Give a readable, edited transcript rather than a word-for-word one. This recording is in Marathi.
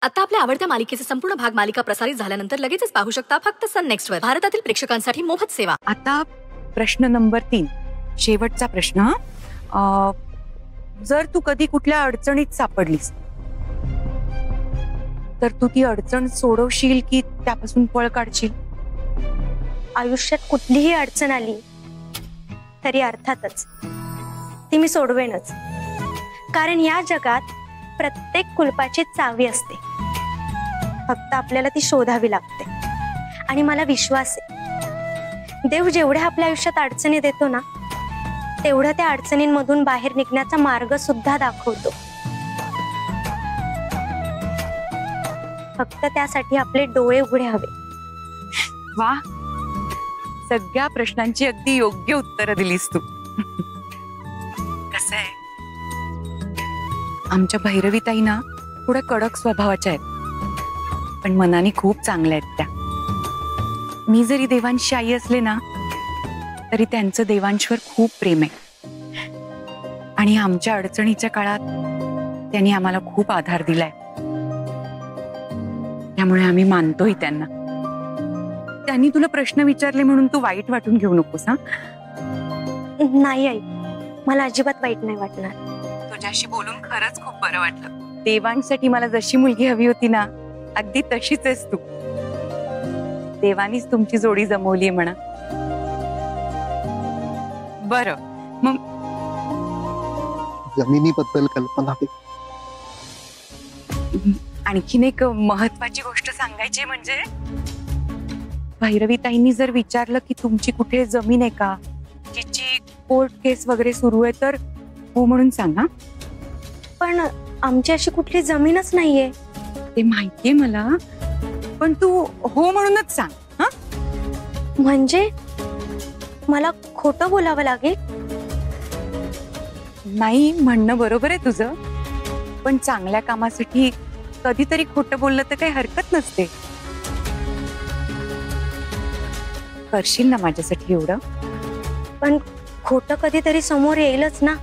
आता आपल्या आवडत्या मालिकेचे संपूर्ण भाग मालिका प्रसारित झाल्यानंतर लगेचच पाहू शकता फक्त सन नेक्स्ट वर. भारतातील प्रेक्षकांसाठी मोफत सेवा. आता प्रश्न नंबर 3, शेवटचा प्रश्न. जर तू कधी कुठल्या अडचणीत सापडलीस तर तू ती अडचण सोडवशील की त्यापासून पळ काढशील? आयुष्यात कुठलीही अडचण आली तरी अर्थातच ती मी सोडवेनच. कारण या जगात प्रत्येक कुलपाची चावी असते, फक्त आपल्याला ती शोधावी लागते. आणि मला विश्वास आहे, देव जेवढ्या आपल्या आयुष्यात अडचणी देतो ना, तेवढं त्या अडचणींमधून बाहेर निघण्याचा मार्ग सुद्धा दाखवतो. फक्त त्यासाठी आपले डोळे उघडे हवे. वा, सगळ्या प्रश्नांची अगदी योग्य उत्तरं दिलीस तू. कसं आहे, आमच्या भैरवीताई ना थोड्या कडक स्वभावाच्या आहेत, पण मनाने खूप चांगल्या आहेत त्या. मी जरी देवांशी आई असले ना तरी त्यांचं देवांशवर खूप प्रेम आहे. आणि आमच्या अडचणीच्या काळात त्यांनी आम्हाला खूप आधार दिलाय. त्यामुळे आम्ही मानतोही त्यांना. त्यांनी तुला प्रश्न विचारले म्हणून तू वाईट वाटून घेऊ नकोस. हा, नाही आई, मला अजिबात वाईट नाही वाटणार. तुझ्याशी बोलून खरंच खूप बरं वाटलं. देवांसाठी मला जशी मुलगी हवी होती ना, अगदी तशीच आहेस तू. देवानीच तुमची जोडी जमवली म्हणा. बरं, मग जमिनीबद्दल कल्पना हवी. आणखीन एक महत्वाची गोष्ट सांगायची म्हणजे, भैरवीताईंनी जर विचारलं की तुमची कुठे जमीन आहे का, जिची कोर्ट केस वगैरे सुरू आहे, तर हो म्हणून सांगा. पण आमची अशी कुठली जमीनच नाहीये. ते माहितीये मला, पण तू हो म्हणूनच सांग. हा, म्हणजे मला खोटं बोलावं लागेल? नाही, म्हणणं बरोबर आहे तुझं, पण चांगल्या कामासाठी कधीतरी खोटं बोललं तर काही हरकत नसते. करशील ना माझ्यासाठी एवढं? पण खोटं कधीतरी समोर येईलच ना.